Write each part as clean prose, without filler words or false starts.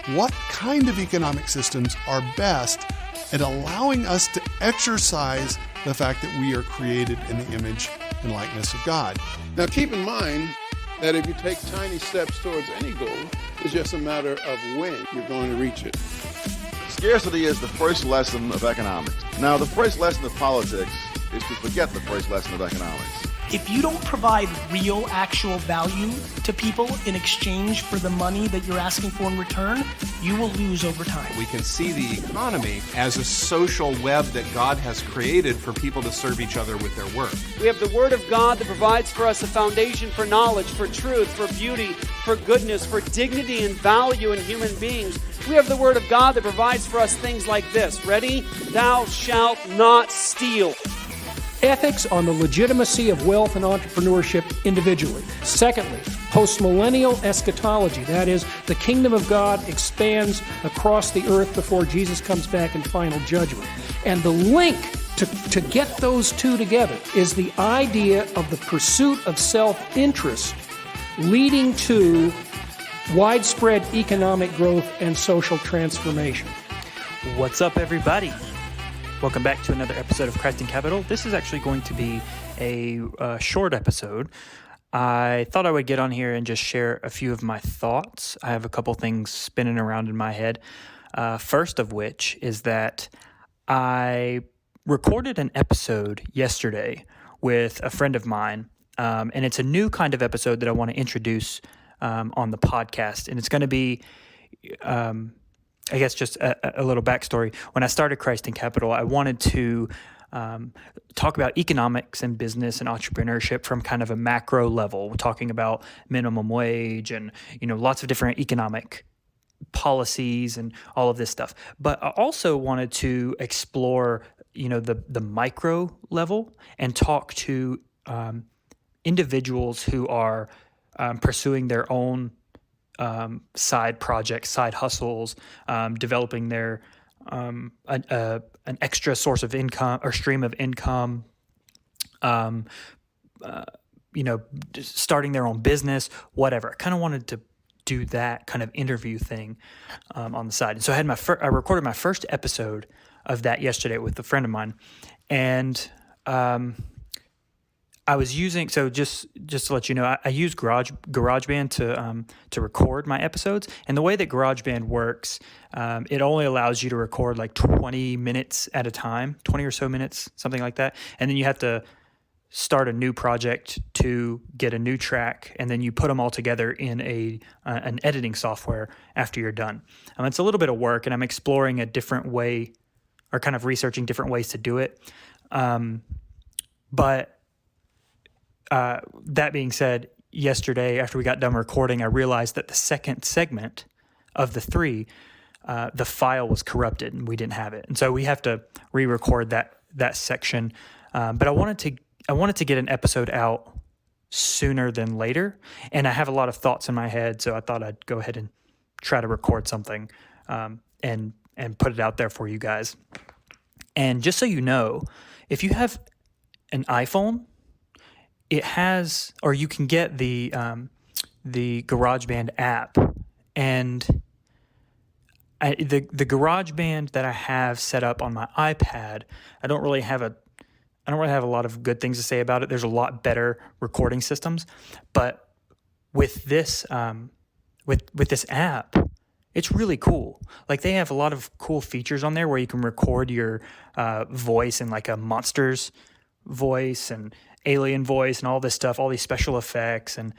What kind of economic systems are best at allowing us to exercise the fact that we are created in the image and likeness of God? Now keep in mind that if you take tiny steps towards any goal, it's just a matter of when you're going to reach it. Scarcity is the first lesson of economics. Now, the first lesson of politics is to forget the first lesson of economics. If you don't provide real, actual value to people in exchange for the money that you're asking for in return, you will lose over time. We can see the economy as a social web that God has created for people to serve each other with their work. We have the Word of God that provides for us a foundation for knowledge, for truth, for beauty, for goodness, for dignity and value in human beings. We have the Word of God that provides for us things like this. Ready? Thou shalt not steal. Ethics on the legitimacy of wealth and entrepreneurship individually. Secondly, postmillennial eschatology. That is, the kingdom of God expands across the earth before Jesus comes back in final judgment. And the link to get those two together is the idea of the pursuit of self-interest leading to widespread economic growth and social transformation. What's up, everybody? Welcome back to another episode of Christ in Capital. This is actually going to be a short episode. I thought I would get on here and just share a few of my thoughts. I have a couple things spinning around in my head. First of which is that I recorded an episode yesterday with a friend of mine, and it's a new kind of episode that I want to introduce on the podcast. And it's going to be... I guess just a little backstory. When I started Christ in Capital, I wanted to talk about economics and business and entrepreneurship from kind of a macro level. We're talking about minimum wage and, lots of different economic policies and all of this stuff. But I also wanted to explore, the micro level and talk to individuals who are pursuing their own side projects, side hustles, developing their an extra source of income or stream of income, starting their own business, whatever. I kind of wanted to do that kind of interview thing on the side. And so I had I recorded my first episode of that yesterday with a friend of mine, and I was using, so just to let you know, I use GarageBand to record my episodes. And the way that GarageBand works, it only allows you to record like 20 minutes at a time, 20 or so minutes, something like that. And then you have to start a new project to get a new track, and then you put them all together in an editing software after you're done. It's a little bit of work, and I'm exploring a different way, or kind of researching different ways to do it. But that being said, yesterday after we got done recording, I realized that the second segment of the three, the file was corrupted and we didn't have it, and so we have to re-record that section. But I wanted to get an episode out sooner than later, and I have a lot of thoughts in my head, so I thought I'd go ahead and try to record something and put it out there for you guys. And just so you know, if you have an iPhone, it has, or you can get the GarageBand app, and the GarageBand that I have set up on my iPad, I don't really have a lot of good things to say about it. There's a lot better recording systems, but with this with this app, it's really cool. Like, they have a lot of cool features on there where you can record your voice in like a monster's voice and alien voice and all this stuff, all these special effects, and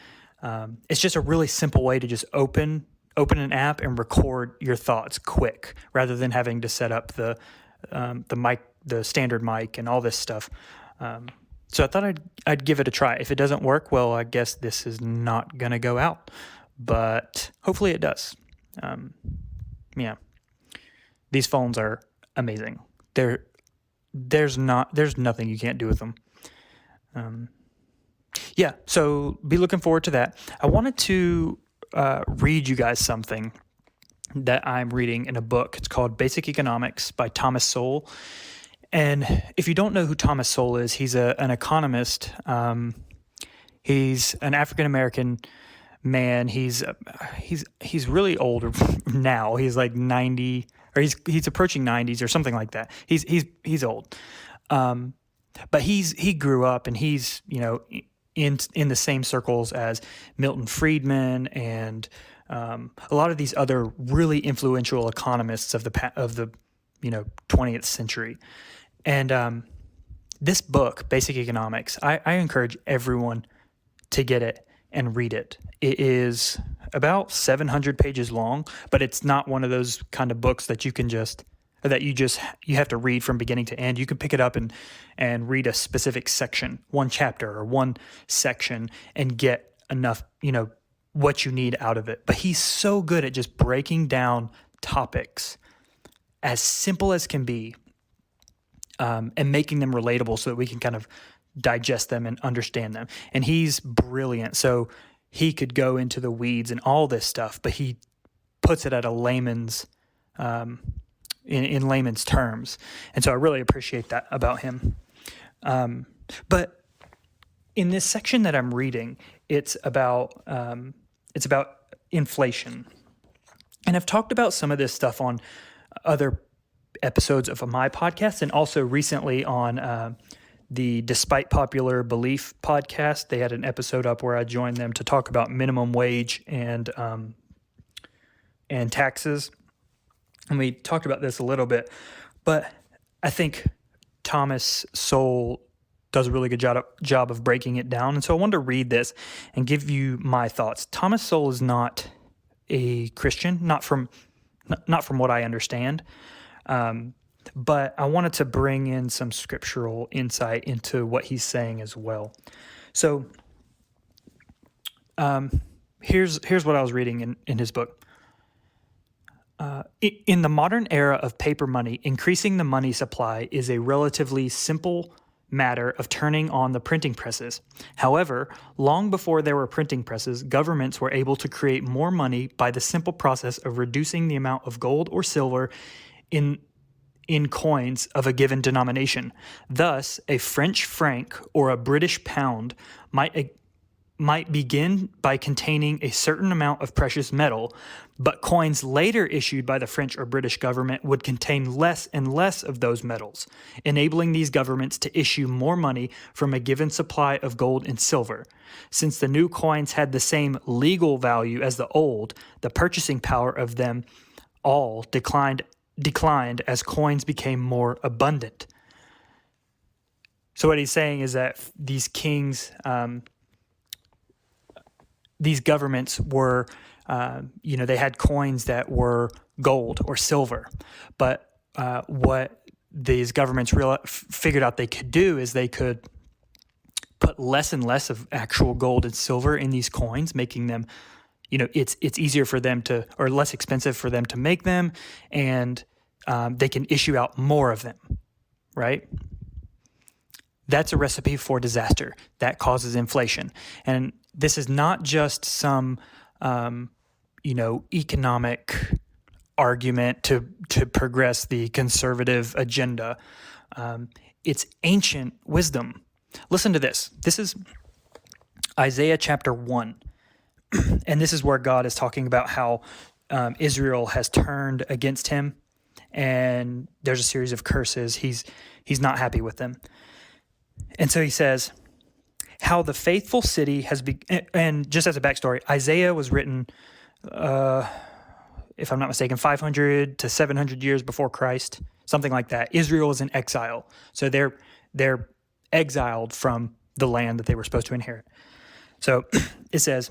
it's just a really simple way to just open an app and record your thoughts quick, rather than having to set up the mic, the standard mic, and all this stuff. So I thought I'd give it a try. If it doesn't work, well, I guess this is not gonna go out, but hopefully it does. Yeah, these phones are amazing. There's nothing you can't do with them. Yeah, so be looking forward to that. I wanted to read you guys something that I'm reading in a book. It's called Basic Economics by Thomas Sowell. And if you don't know who Thomas Sowell is, he's an economist. He's an African American man. He's really old now. He's like 90, or he's approaching 90s or something like that. He's old. But he grew up, and he's, in the same circles as Milton Friedman and a lot of these other really influential economists of the 20th century. And this book, Basic Economics, I encourage everyone to get it and read it. It is about 700 pages long, but it's not one of those kind of books that you have to read from beginning to end. You can pick it up and read a specific section, one chapter or one section, and get enough, what you need out of it. But he's so good at just breaking down topics as simple as can be, and making them relatable so that we can kind of digest them and understand them. And he's brilliant. So he could go into the weeds and all this stuff, but he puts it at a layman's, in layman's terms. And so I really appreciate that about him. But in this section that I'm reading, it's about inflation. And I've talked about some of this stuff on other episodes of my podcast, and also recently on the Despite Popular Belief podcast. They had an episode up where I joined them to talk about minimum wage and taxes. And we talked about this a little bit, but I think Thomas Sowell does a really good job of breaking it down. And so I wanted to read this and give you my thoughts. Thomas Sowell is not a Christian, not from what I understand. But I wanted to bring in some scriptural insight into what he's saying as well. So here's what I was reading in his book. In the modern era of paper money, increasing the money supply is a relatively simple matter of turning on the printing presses. However, long before there were printing presses, governments were able to create more money by the simple process of reducing the amount of gold or silver in coins of a given denomination. Thus, a French franc or a British pound might begin by containing a certain amount of precious metal, but coins later issued by the French or British government would contain less and less of those metals, enabling these governments to issue more money from a given supply of gold and silver. Since the new coins had the same legal value as the old, the purchasing power of them all declined as coins became more abundant. So what he's saying is that these kings, these governments were, they had coins that were gold or silver. But what these governments figured out they could do is they could put less and less of actual gold and silver in these coins, making them, it's easier for them to, or less expensive for them to make them, and they can issue out more of them, right? That's a recipe for disaster. That causes inflation. And this is not just some, economic argument to progress the conservative agenda. It's ancient wisdom. Listen to this. This is Isaiah chapter 1. And this is where God is talking about how Israel has turned against him, and there's a series of curses. He's not happy with them. And so he says, how the faithful city has and just as a backstory, Isaiah was written, if I'm not mistaken, 500 to 700 years before Christ, something like that. Israel is in exile. So they're exiled from the land that they were supposed to inherit. So it says,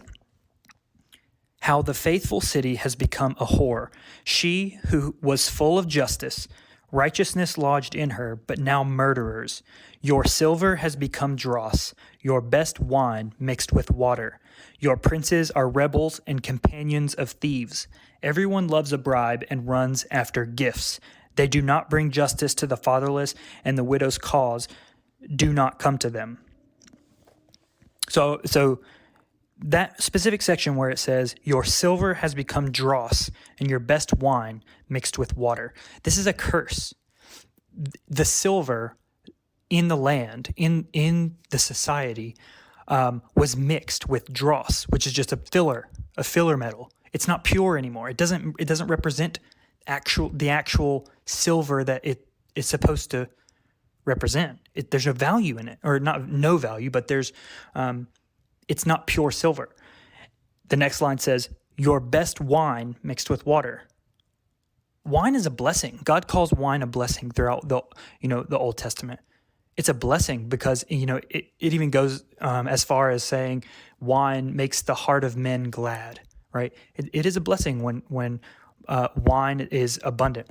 how the faithful city has become a whore. She who was full of justice, righteousness lodged in her, but now murderers. Your silver has become dross, your best wine mixed with water. Your princes are rebels and companions of thieves. Everyone loves a bribe and runs after gifts. They do not bring justice to the fatherless, and the widow's cause do not come to them. So that specific section where it says, your silver has become dross and your best wine mixed with water. This is a curse. The silver in the land, in the society, was mixed with dross, which is just a filler metal. It's not pure anymore. It doesn't represent the actual silver that it is supposed to represent. There's no value in it, or not no value, but there's it's not pure silver. The next line says, "Your best wine mixed with water." Wine is a blessing. God calls wine a blessing throughout the Old Testament. It's a blessing because it even goes as far as saying wine makes the heart of men glad. Right? It is a blessing when wine is abundant.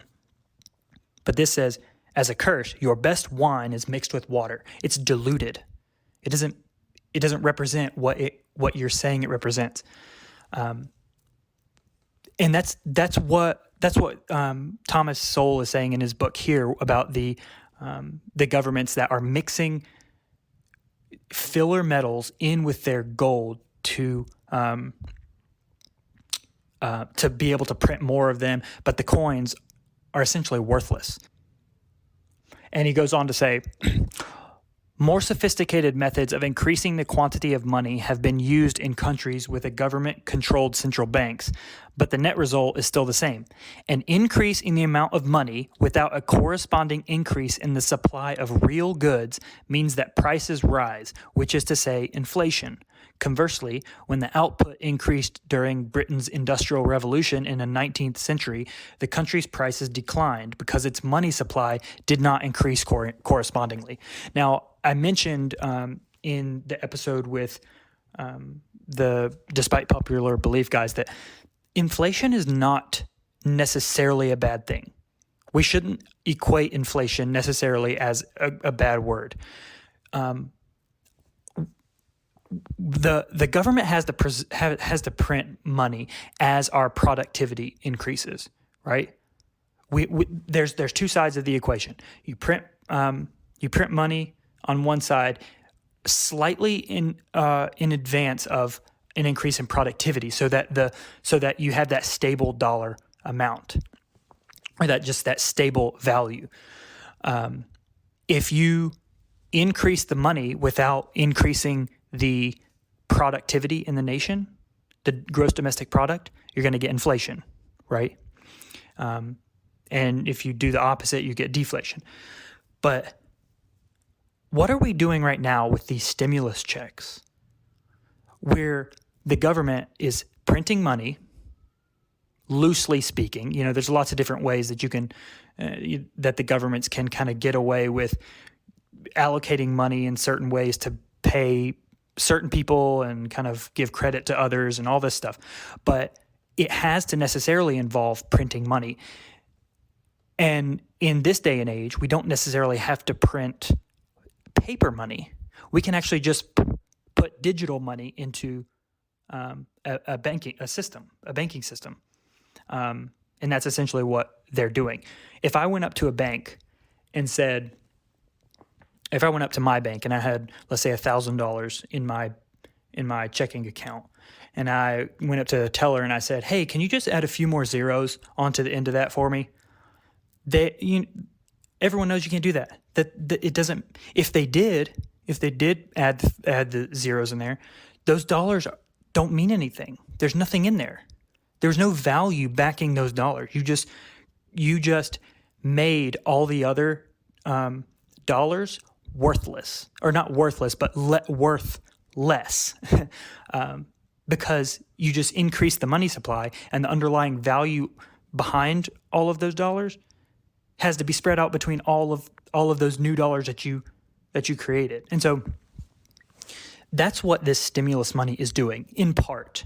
But this says, as a curse, your best wine is mixed with water. It's diluted. It doesn't represent what you're saying it represents. And that's what Thomas Sowell is saying in his book here about the governments that are mixing filler metals in with their gold to be able to print more of them, but the coins are essentially worthless. And he goes on to say, more sophisticated methods of increasing the quantity of money have been used in countries with a government-controlled central banks, but the net result is still the same. An increase in the amount of money without a corresponding increase in the supply of real goods means that prices rise, which is to say, inflation. Conversely, when the output increased during Britain's Industrial Revolution in the 19th century, the country's prices declined because its money supply did not increase correspondingly. Now, I mentioned in the episode with the Despite Popular Belief guys that inflation is not necessarily a bad thing. We shouldn't equate inflation necessarily as a bad word. The government has to print money as our productivity increases, right? There's two sides of the equation. You print money on one side slightly in advance of an increase in productivity, so that you have that stable dollar amount, or that stable value. If you increase the money without increasing the productivity in the nation, the gross domestic product, you're going to get inflation, right? And if you do the opposite, you get deflation. But what are we doing right now with these stimulus checks, where the government is printing money, loosely speaking? There's lots of different ways that you can that the governments can kind of get away with allocating money in certain ways to pay certain people and kind of give credit to others and all this stuff. But it has to necessarily involve printing money. And in this day and age, we don't necessarily have to print paper money. We can actually just put digital money into a banking system. And that's essentially what they're doing. If I went up to a bank and said, if I went up to my bank and I had, let's say, $1,000 in my checking account, and I went up to the teller and I said, "Hey, can you just add a few more zeros onto the end of that for me?" Everyone knows you can't do that. That it doesn't. If they did add the zeros in there, those dollars don't mean anything. There's nothing in there. There's no value backing those dollars. You just made all the other dollars worthless, or not worthless, but worth less, because you just increased the money supply, and the underlying value behind all of those dollars has to be spread out between all of those new dollars that you created. And so that's what this stimulus money is doing, in part.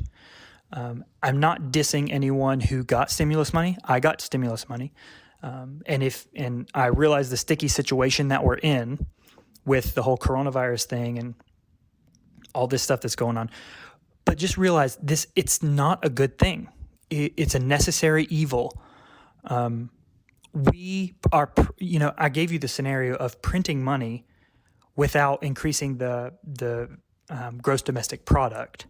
I'm not dissing anyone who got stimulus money. I got stimulus money, and I realize the sticky situation that we're in with the whole coronavirus thing and all this stuff that's going on. But just realize this, it's not a good thing. It's a necessary evil. We are, I gave you the scenario of printing money without increasing the gross domestic product.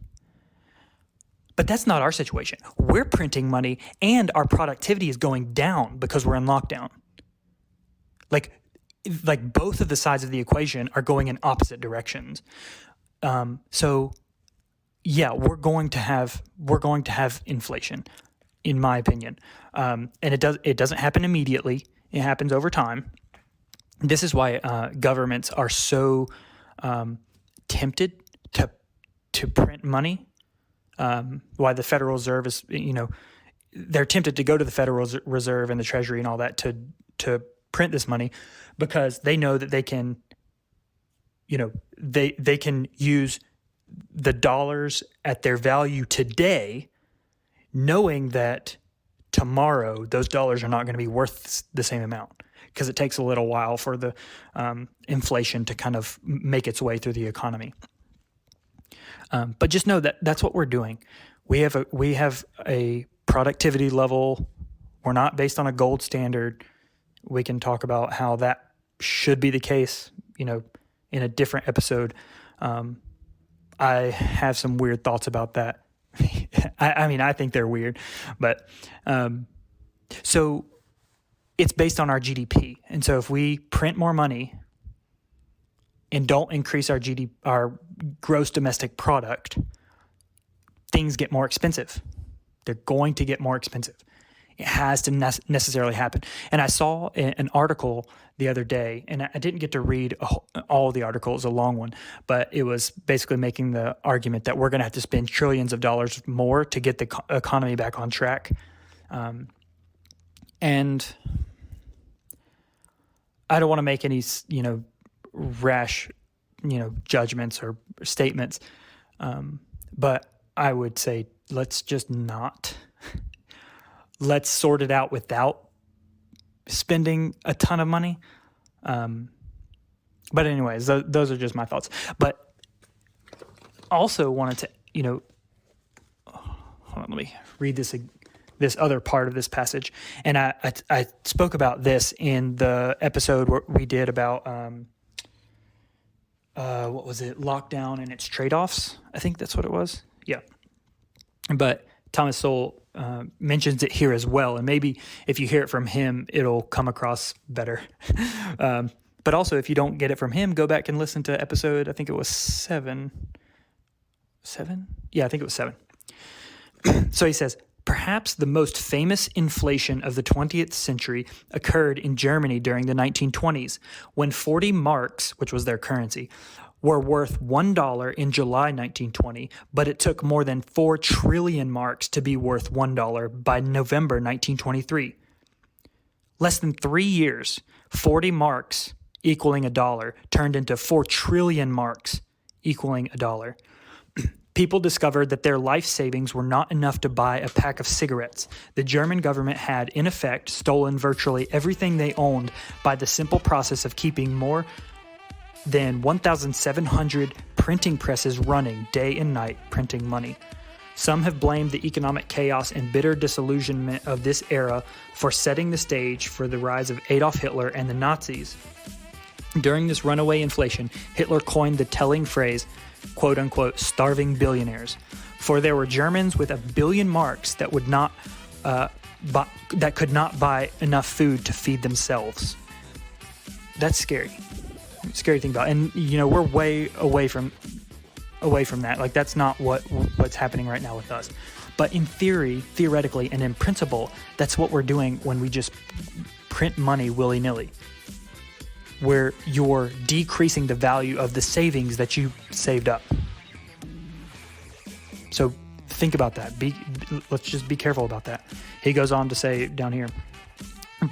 But that's not our situation. We're printing money and our productivity is going down because we're in lockdown. Like both of the sides of the equation are going in opposite directions. So yeah, we're going to have inflation, in my opinion, and it doesn't happen immediately. It happens over time. This is why governments are so tempted to print money. Why the Federal Reserve is, they're tempted to go to the Federal Reserve and the Treasury and all that to print this money, because they know that they can, they can use the dollars at their value today, knowing that tomorrow those dollars are not going to be worth the same amount, because it takes a little while for the inflation to kind of make its way through the economy. But just know that that's what we're doing. We have a productivity level. We're not based on a gold standard. We can talk about how that should be the case, in a different episode. I have some weird thoughts about that. I think they're weird, but so it's based on our GDP. And so if we print more money and don't increase our our gross domestic product, things get more expensive. They're going to get more expensive. It has to necessarily happen. And I saw an article the other day, and I didn't get to read all the articles, a long one, but it was basically making the argument that we're going to have to spend trillions of dollars more to get the economy back on track. And I don't want to make any, rash, judgments or statements. But I would say, let's just not. Let's sort it out without spending a ton of money. But anyways, those are just my thoughts. But also wanted to, hold on, let me read this other part of this passage. And I spoke about this in the episode where we did about, what was it? Lockdown and its trade-offs. I think that's what it was. Yeah. But Thomas Sowell mentions it here as well, and maybe if you hear it from him, it'll come across better. But also, if you don't get it from him, go back and listen to episode, I think it was 7. 7? Yeah, I think it was 7. So he says, perhaps the most famous inflation of the 20th century occurred in Germany during the 1920s, when 40 marks, which was their currency, were worth $1 in July 1920, but it took more than 4 trillion marks to be worth $1 by November 1923. Less than 3 years, 40 marks equaling $1 turned into 4 trillion marks equaling $1. People discovered that their life savings were not enough to buy a pack of cigarettes. The German government had, in effect, stolen virtually everything they owned by the simple process of keeping more than 1,700 printing presses running day and night, printing money. Some have blamed the economic chaos and bitter disillusionment of this era for setting the stage for the rise of Adolf Hitler and the Nazis. During this runaway inflation, Hitler coined the telling phrase, quote-unquote, starving billionaires, for there were Germans with 1 billion marks that that could not buy enough food to feed themselves. That's scary. Scary thing about it. And we're way away from that. Like, that's not what's happening right now with us. But in theoretically, and in principle, that's what we're doing when we just print money willy-nilly, where you're decreasing the value of the savings that you saved up. So think about that. Let's just be careful about that. He goes on to say down here,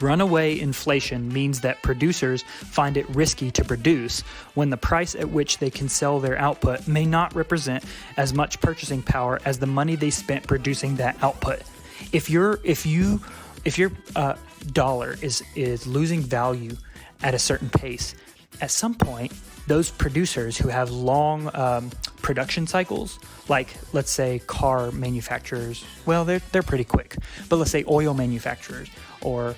runaway inflation means that producers find it risky to produce when the price at which they can sell their output may not represent as much purchasing power as the money they spent producing that output. If your dollar is losing value at a certain pace, at some point, those producers who have long production cycles, like let's say car manufacturers, well, they're pretty quick, but let's say oil manufacturers or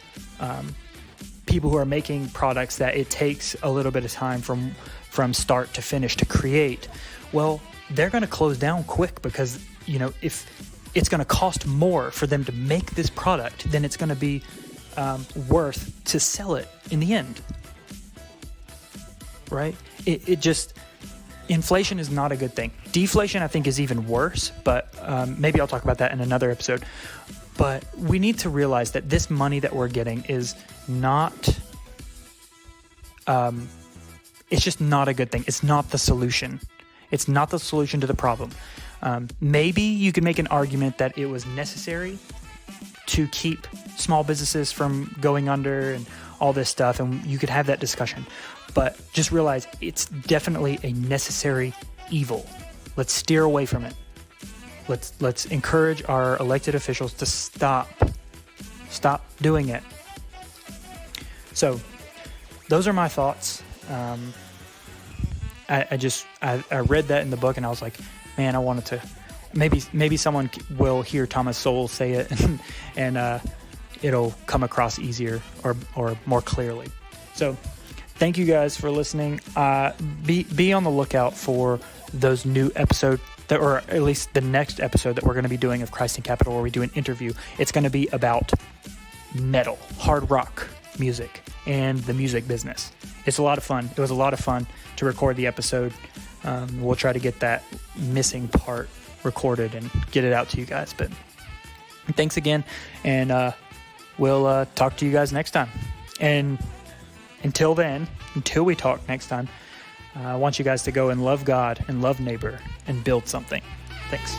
people who are making products that it takes a little bit of time from start to finish to create, well, they're going to close down quick because, if it's going to cost more for them to make this product than it's going to be worth to sell it in the end, right? It just, inflation is not a good thing. Deflation, I think, is even worse, but maybe I'll talk about that in another episode. But we need to realize that this money that we're getting is not, it's just not a good thing. It's not the solution. It's not the solution to the problem. Maybe you could make an argument that it was necessary to keep small businesses from going under and all this stuff, and you could have that discussion. But just realize it's definitely a necessary evil. Let's steer away from it. Let's encourage our elected officials to stop doing it. So those are my thoughts. I read that in the book and I was like, man, I wanted to, maybe someone will hear Thomas Sowell say it and it'll come across easier or more clearly. So thank you guys for listening. Be on the lookout for those new episodes, or at least the next episode that we're going to be doing of Christ in Capital, where we do an interview. It's going to be about metal, hard rock music, and the music business. It's a lot of fun. It was a lot of fun to record the episode. We'll try to get that missing part recorded and get it out to you guys. But thanks again, and we'll talk to you guys next time. And until we talk next time, I want you guys to go and love God and love neighbor and build something. Thanks.